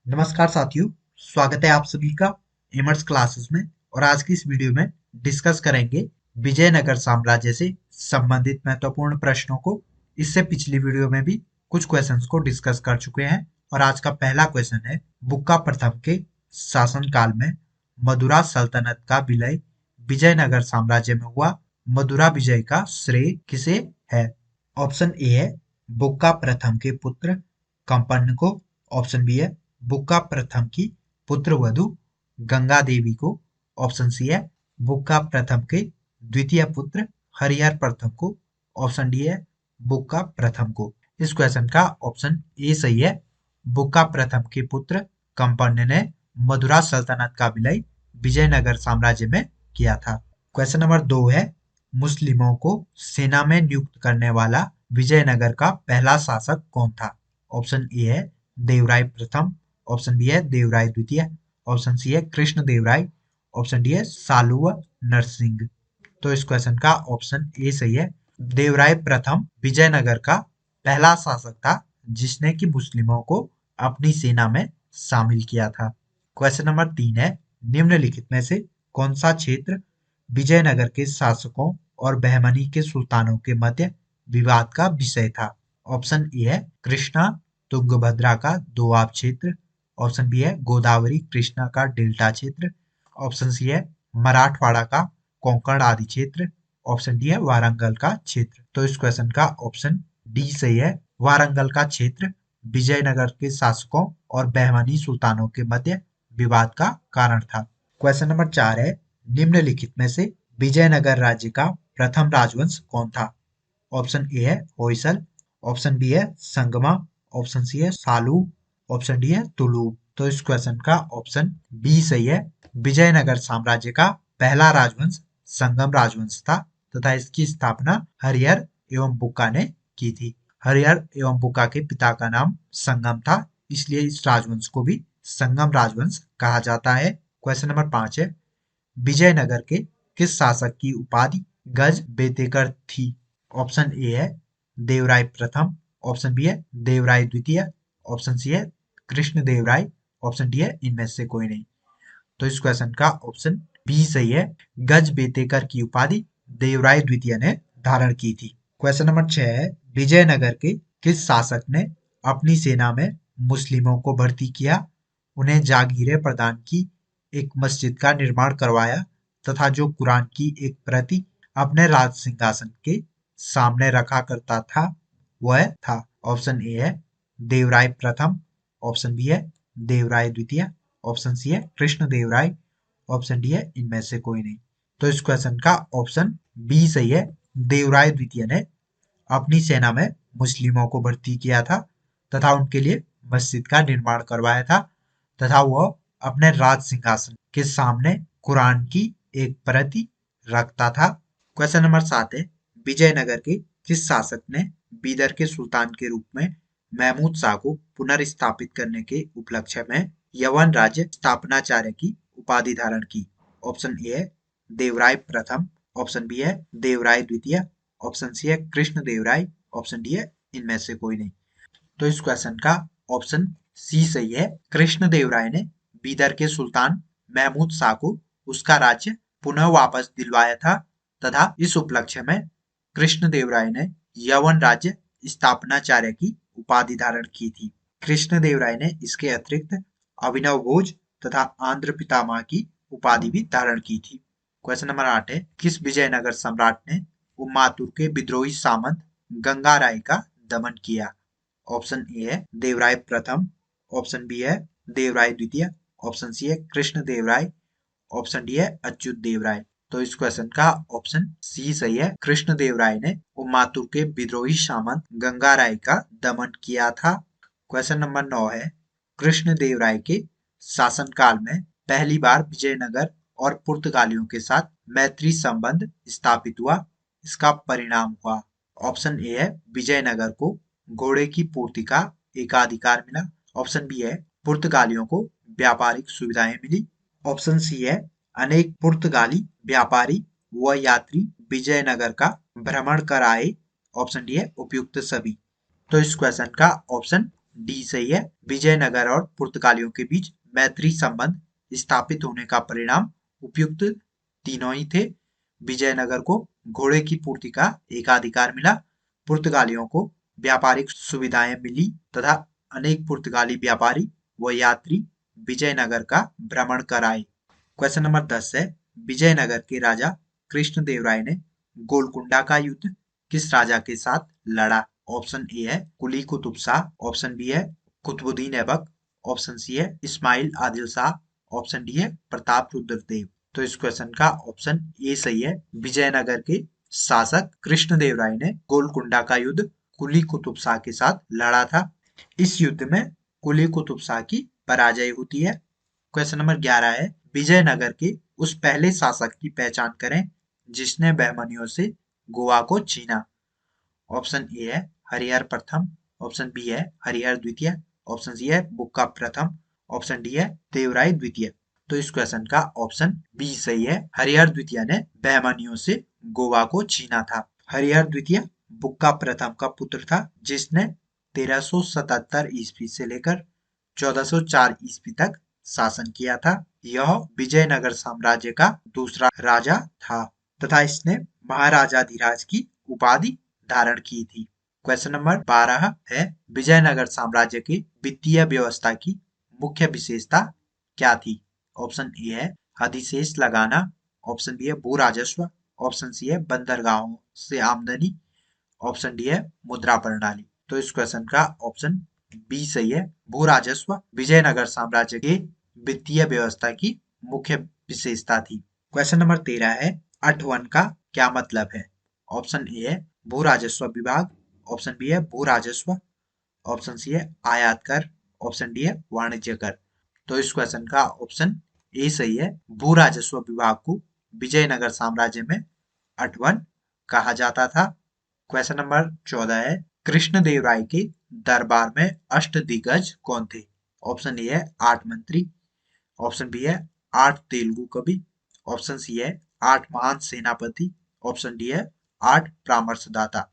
नमस्कार साथियों, स्वागत है आप सभी का एमर्स क्लासेस में। और आज की इस वीडियो में डिस्कस करेंगे विजयनगर साम्राज्य से संबंधित महत्वपूर्ण प्रश्नों को। इससे पिछली वीडियो में भी कुछ क्वेश्चंस को डिस्कस कर चुके हैं। और आज का पहला क्वेश्चन है, बुक्का प्रथम के शासनकाल में मदुरा सल्तनत का विलय विजयनगर साम्राज्य में हुआ। मदुरा विजय का श्रेय किसे है? ऑप्शन ए है बुक्का प्रथम के पुत्र कंपन को। ऑप्शन बी है बुक्का प्रथम की पुत्र वधु गंगा देवी को। ऑप्शन सी है बुक्का प्रथम के द्वितीय पुत्र हरिहर प्रथम को। ऑप्शन डी है बुक्का प्रथम को। इस क्वेश्चन का ऑप्शन ए सही है। बुक्का प्रथम के पुत्र कंपन ने मदुरा सल्तनत का विलय विजयनगर साम्राज्य में किया था। क्वेश्चन नंबर 2 है, मुस्लिमों को सेना में नियुक्त करने वाला विजयनगर का पहला शासक कौन था? ऑप्शन ए है देवराय प्रथम। ऑप्शन बी है देवराय द्वितीय। ऑप्शन सी है कृष्ण देवराय। ऑप्शन डी है सालुव नरसिंह। तो इस क्वेश्चन का ऑप्शन ए सही है। देवराय प्रथम विजयनगर का पहला शासक था जिसने कि मुस्लिमों को अपनी सेना में शामिल किया था। क्वेश्चन नंबर 3 है, निम्नलिखित में से कौन सा क्षेत्र विजयनगर के शासकों और बहमनी के सुल्तानों के मध्य विवाद का विषय था? ऑप्शन ए है कृष्णा तुंगभद्रा का दोआब क्षेत्र। ऑप्शन बी है गोदावरी कृष्णा का डेल्टा क्षेत्र। ऑप्शन सी है मराठवाड़ा का कोंकण आदि क्षेत्र। ऑप्शन डी है वारंगल का क्षेत्र। तो इस क्वेश्चन का ऑप्शन डी सही है। वारंगल का क्षेत्र विजयनगर के शासकों और बहमनी सुल्तानों के मध्य विवाद का कारण था। क्वेश्चन नंबर 4 है, निम्नलिखित में से विजयनगर राज्य का प्रथम राजवंश कौन था? ऑप्शन ए है होयसल। ऑप्शन बी है संगमा। ऑप्शन सी है सालू। ऑप्शन डी है तुलु। तो इस क्वेश्चन का ऑप्शन बी सही है। विजयनगर साम्राज्य का पहला राजवंश संगम राजवंश था तथा इसकी स्थापना हरिहर एवं बुक्का ने की थी। हरिहर एवं बुक्का के पिता का नाम संगम था, इसलिए इस राजवंश को भी संगम राजवंश कहा जाता है। क्वेश्चन नंबर 5 है, विजयनगर के किस शासक की उपाधि गज बेतेकर थी? ऑप्शन ए है देवराय प्रथम। ऑप्शन बी है देवराय द्वितीय। ऑप्शन सी है कृष्ण देवराय। ऑप्शन डी है इनमें से कोई नहीं। तो इस क्वेश्चन का ऑप्शन बी सही है। गज बेतेकर की उपाधि देवराय द्वितीय ने धारण की थी। क्वेश्चन नंबर 6 है, विजयनगर के किस शासक ने अपनी सेना में मुस्लिमों को भर्ती किया, उन्हें जागीरें प्रदान की, एक मस्जिद का निर्माण करवाया तथा जो कुरान की एक प्रति अपने राज सिंहासन के सामने रखा करता था वह था? ऑप्शन ए है देवराय प्रथम। ऑप्शन बी है देवराय द्वितीय। ऑप्शन सी है कृष्ण देवराय। ऑप्शन डी है इनमें से कोई नहीं। तो इस क्वेश्चन का ऑप्शन बी सही है। देवराय द्वितीय ने अपनी सेना में मुस्लिमों को भर्ती किया था तथा उनके लिए मस्जिद का निर्माण करवाया था तथा वह अपने राज सिंहासन के सामने कुरान की एक प्रति रखता था। क्वेश्चन नंबर 7 है, विजयनगर के किस शासक ने बीदर के सुल्तान के रूप में महमूद शाह को पुनर्स्थापित करने के उपलक्ष्य में यवन राज्य स्थापनाचार्य की उपाधि धारण की? ऑप्शन ए है देवराय प्रथम। ऑप्शन बी है देवराय द्वितीय। ऑप्शन सी है कृष्ण देवराय। ऑप्शन डी है इनमें से कोई नहीं। तो इस क्वेश्चन का ऑप्शन सी सही है। कृष्ण देवराय ने बीदर के सुल्तान महमूद शाह को उसका राज्य पुनः वापस दिलवाया था तथा इस उपलक्ष्य में कृष्ण देवराय ने यवन राज्य स्थापनाचार्य की उपाधि धारण की थी। कृष्ण देवराय ने इसके अतिरिक्त अभिनव भोज तथा आंध्र पितामह की उपाधि भी धारण की थी। क्वेश्चन नंबर 8 है, किस विजयनगर सम्राट ने उम्मातुर के विद्रोही सामंत गंगा राय का दमन किया? ऑप्शन ए है देवराय प्रथम। ऑप्शन बी है देवराय द्वितीय। ऑप्शन सी है कृष्ण देवराय। ऑप्शन डी है अच्युत देवराय। तो इस क्वेश्चन का ऑप्शन सी सही है। कृष्ण देवराय ने उम्मातुर के विद्रोही सामंत गंगा राय का दमन किया था। क्वेश्चन नंबर 9 है, कृष्ण देवराय के शासनकाल में पहली बार विजयनगर और पुर्तगालियों के साथ मैत्री संबंध स्थापित हुआ, इसका परिणाम हुआ? ऑप्शन ए है विजयनगर को घोड़े की पूर्ति का एकाधिकार मिला। ऑप्शन बी है पुर्तगालियों को व्यापारिक सुविधाएं मिली। ऑप्शन सी है अनेक पुर्तगाली व्यापारी व यात्री विजयनगर का भ्रमण कर आए। ऑप्शन डी है उपयुक्त सभी। तो इस क्वेश्चन का ऑप्शन डी सही है। विजयनगर और पुर्तगालियों के बीच मैत्री संबंध स्थापित होने का परिणाम उपयुक्त तीनों ही थे। विजयनगर को घोड़े की पूर्ति का एकाधिकार मिला, पुर्तगालियों को व्यापारिक सुविधाएं मिली तथा अनेक पुर्तगाली व्यापारी व यात्री विजयनगर का भ्रमण कराए। क्वेश्चन नंबर 10 है, विजयनगर के राजा कृष्णदेवराय ने गोलकुंडा का युद्ध किस राजा के साथ लड़ा? ऑप्शन ए है कुली कुतुब शाह, ऑप्शन बी है कुतुबुद्दीन ऐबक, ऑप्शन सी है इस्माइल आदिल शाह, ऑप्शन डी है प्रताप रुद्रदेव। तो इस क्वेश्चन का ऑप्शन ए सही है। विजयनगर के शासक कृष्णदेवराय ने गोलकुंडा का युद्ध कुली कुतुब शाह के साथ लड़ा था। इस युद्ध में कुली कुतुब शाह की पराजय होती है। क्वेश्चन नंबर 11 है, विजयनगर के उस पहले शासक की पहचान करें जिसने बहमनियों से गोवा को छीना। ऑप्शन ए है हरिहर प्रथम, ऑप्शन बी है हरिहर द्वितीय, ऑप्शन सी है बुक्का प्रथम, ऑप्शन डी है देवराय द्वितीय। तो इस क्वेश्चन का ऑप्शन बी सही है। हरिहर द्वितीय ने बहमनियों से गोवा को छीना था। हरिहर द्वितीय बुक्का प्रथम का पुत्र था जिसने 1377 ईस्वी से लेकर 1404 ईस्वी तक शासन किया था। यह विजयनगर साम्राज्य का दूसरा राजा था तथा इसने महाराजाधिराज की उपाधि धारण की थी। क्वेश्चन नंबर 12 है, विजयनगर साम्राज्य की वित्तीय व्यवस्था की मुख्य विशेषता क्या थी? ऑप्शन ए है अधिशेष लगाना, ऑप्शन बी है भू राजस्व, ऑप्शन सी है बंदरगाहों से आमदनी, ऑप्शन डी है मुद्रा प्रणाली। तो इस क्वेश्चन का ऑप्शन बी सही है। भू राजस्व विजयनगर साम्राज्य के वित्तीय व्यवस्था की मुख्य विशेषता थी। क्वेश्चन नंबर 13 है, अठवन का क्या मतलब है? ऑप्शन ए है भू राजस्व विभाग, ऑप्शन बी है भू राजस्व, ऑप्शन सी है आयात कर, ऑप्शन डी है वाणिज्य कर। तो इस क्वेश्चन का ऑप्शन ए सही है। भू राजस्व विभाग को विजयनगर साम्राज्य में अठवन कहा जाता था। क्वेश्चन नंबर 14 है, कृष्णदेवराय के दरबार में अष्टदिग्गज कौन थे? ऑप्शन ए है 8 मंत्री, ऑप्शन बी है 8 तेलुगु कवि, ऑप्शन सी है 8 महान सेनापति, ऑप्शन डी है 8 परामर्शदाता।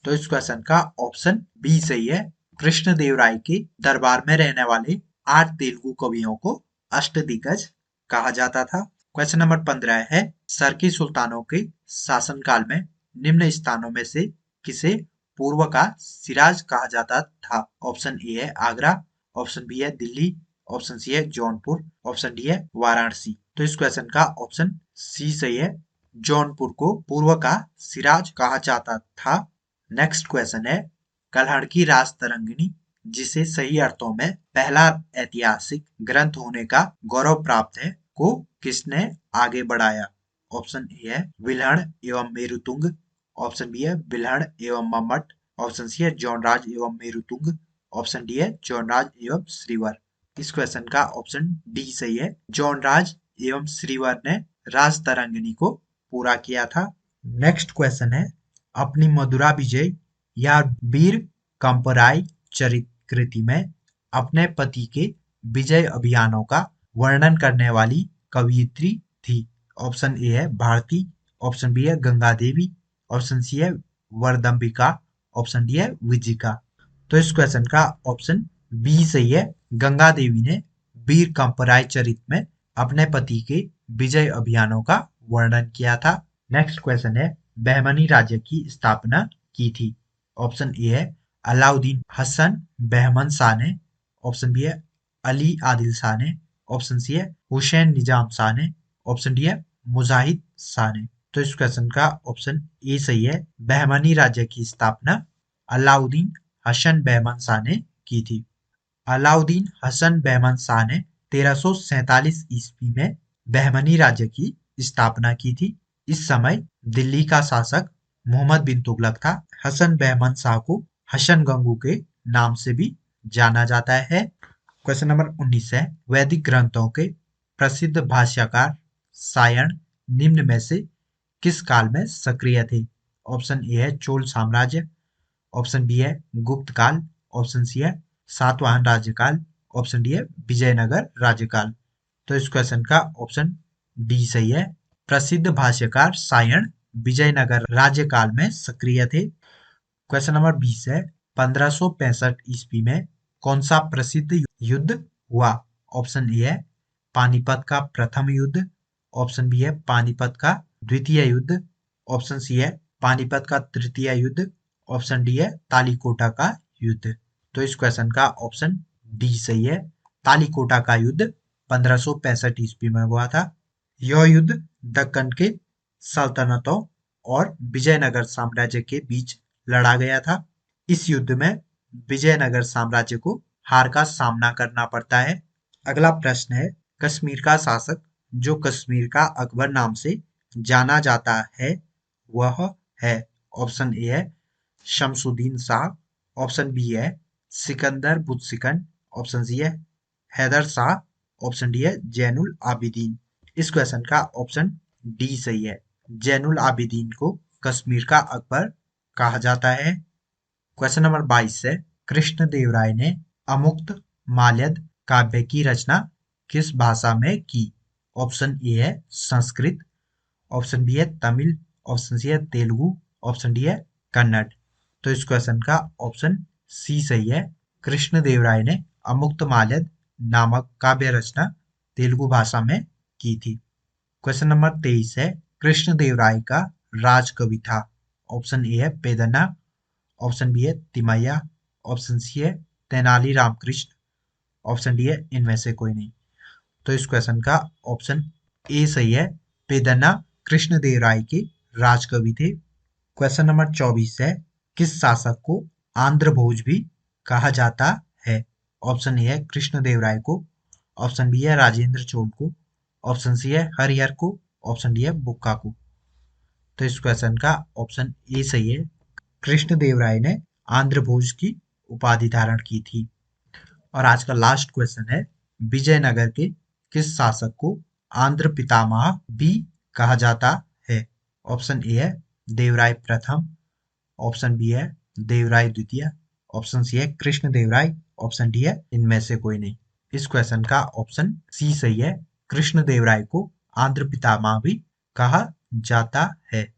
तो इस क्वेश्चन का ऑप्शन बी सही है। कृष्णदेवराय के दरबार में रहने वाले 8 तेलुगु कवियों को अष्टदिग्गज कहा जाता था। क्वेश्चन नंबर 15 है, सरकी सुल्तानों के शासनकाल में निम्न स्थानों में से किसे पूर्व का सिराज कहा जाता था? ऑप्शन ए है आगरा, ऑप्शन बी है दिल्ली, ऑप्शन सी है जौनपुर, ऑप्शन डी है वाराणसी। तो इस क्वेश्चन का ऑप्शन सी सही है। जौनपुर को पूर्व का सिराज कहा जाता था। नेक्स्ट क्वेश्चन है, कल्हड़ की राज तरंगिणी जिसे सही अर्थों में पहला ऐतिहासिक ग्रंथ होने का गौरव प्राप्त है को किसने आगे बढ़ाया? ऑप्शन ए है विल्हण एवं मेरुतुंग, ऑप्शन बी है विल्हण एवं मम्मट, ऑप्शन सी है जौनराज एवं मेरुतुंग, ऑप्शन डी है जौनराज एवं श्रीवर। इस क्वेश्चन का ऑप्शन डी सही है। जौनराज एवं श्रीवर ने राज तरंगिणी को पूरा किया था। नेक्स्ट क्वेश्चन है, अपनी मधुरा विजय या वीर कंपराय चरित कृति में अपने पति के विजय अभियानों का वर्णन करने वाली कवयित्री थी। ऑप्शन ए है भारती, ऑप्शन बी है गंगा देवी, ऑप्शन सी है वरदंबिका, ऑप्शन डी है विजिका। तो इस क्वेश्चन का ऑप्शन बी सही है। गंगा देवी ने वीर कंपराय चरित में अपने पति के विजय अभियानों का वर्णन किया था। नेक्स्ट क्वेश्चन है, बहमनी राज्य की स्थापना की थी। ऑप्शन ए है अलाउद्दीन हसन बहमन शाह ने, ऑप्शन बी है अली आदिल शाह ने, ऑप्शन सी है हुसैन निजाम शाह ने, ऑप्शन डी है मुजाहिद शाह ने। तो इस क्वेश्चन का ऑप्शन ए सही है। बहमनी राज्य की स्थापना अलाउद्दीन हसन बहमन शाह ने की थी। अलाउद्दीन हसन बहमन शाह ने 1347 ईस्वी में बहमनी राज्य की स्थापना की थी। इस समय दिल्ली का शासक मोहम्मद बिन तुगलक था। हसन बहमन शाह को हसन गंगू के नाम से भी जाना जाता है। क्वेश्चन नंबर 19 है, वैदिक ग्रंथों के प्रसिद्ध भाष्यकार सायण निम्न में से किस काल में सक्रिय थे? ऑप्शन ए है चोल साम्राज्य, ऑप्शन बी है गुप्त काल, ऑप्शन सी है सातवाहन राज्यकाल, ऑप्शन डी है विजयनगर राज्यकाल। तो इस क्वेश्चन का ऑप्शन डी सही है। प्रसिद्ध भाष्यकार सायण विजयनगर राज्यकाल में सक्रिय थे। क्वेश्चन नंबर 20 है, 1565 ईस्वी में कौन सा प्रसिद्ध युद्ध हुआ? ऑप्शन ए है पानीपत का प्रथम युद्ध, ऑप्शन बी है पानीपत का द्वितीय युद्ध, ऑप्शन सी है पानीपत का तृतीय युद्ध, ऑप्शन डी है तालीकोटा का युद्ध। तो इस क्वेश्चन का ऑप्शन डी सही है। तालीकोटा का युद्ध 1565 ईस्वी में हुआ था। यह युद्ध दक्कन के सल्तनतों और विजयनगर साम्राज्य के बीच लड़ा गया था। इस युद्ध में विजयनगर साम्राज्य को हार का सामना करना पड़ता है। अगला प्रश्न है, कश्मीर का शासक जो कश्मीर का अकबर नाम से जाना जाता है वह है? ऑप्शन ए है शमसुद्दीन शाह, ऑप्शन बी है सिकंदर बुत्सिकन, ऑप्शन सी है हैदर शाह, ऑप्शन डी है जैनुल आबिदीन। इस क्वेश्चन का ऑप्शन डी सही है। जैनुल आबिदीन को कश्मीर का अकबर कहा जाता है। क्वेश्चन नंबर 22 है, कृष्णदेवराय ने अमुक्त माल्यद काव्य की रचना किस भाषा में की? ऑप्शन ए है संस्कृत, ऑप्शन बी है तमिल, ऑप्शन सी है तेलुगु, ऑप्शन डी है कन्नड़। तो इस क्वेश्चन का ऑप्शन सी सही है। कृष्णदेवराय ने अमुक्तमाल्यद नामक काव्य रचना तेलुगु भाषा में की थी। क्वेश्चन नंबर 23 है, कृष्णदेवराय का राजकवि था? ऑप्शन ए है पेदन्ना, ऑप्शन बी है तिमैया, ऑप्शन सी है तेनाली रामकृष्ण, ऑप्शन डी है इनमें से कोई नहीं। तो इस क्वेश्चन का ऑप्शन ए सही है। पेदन्ना कृष्णदेवराय के राजकवि थे। क्वेश्चन नंबर 24 है, किस शासक को आंध्र भोज भी कहा जाता है? ऑप्शन ए है कृष्णदेवराय को, ऑप्शन बी है राजेंद्र चोल को, ऑप्शन सी है हरिहर को, ऑप्शन डी है बुक्का को। तो इस क्वेश्चन का ऑप्शन ए सही है। कृष्णदेवराय ने आंध्र भोज की उपाधि धारण की थी। और आज का लास्ट क्वेश्चन है, विजयनगर के किस शासक को आंध्र पितामह भी कहा जाता है? ऑप्शन ए है देवराय प्रथम, ऑप्शन बी है देवराय द्वितीय, ऑप्शन सी है कृष्णदेवराय, ऑप्शन डी है इनमें से कोई नहीं। इस क्वेश्चन का ऑप्शन सी सही है। कृष्णदेवराय को आंध्र पितामह भी कहा जाता है।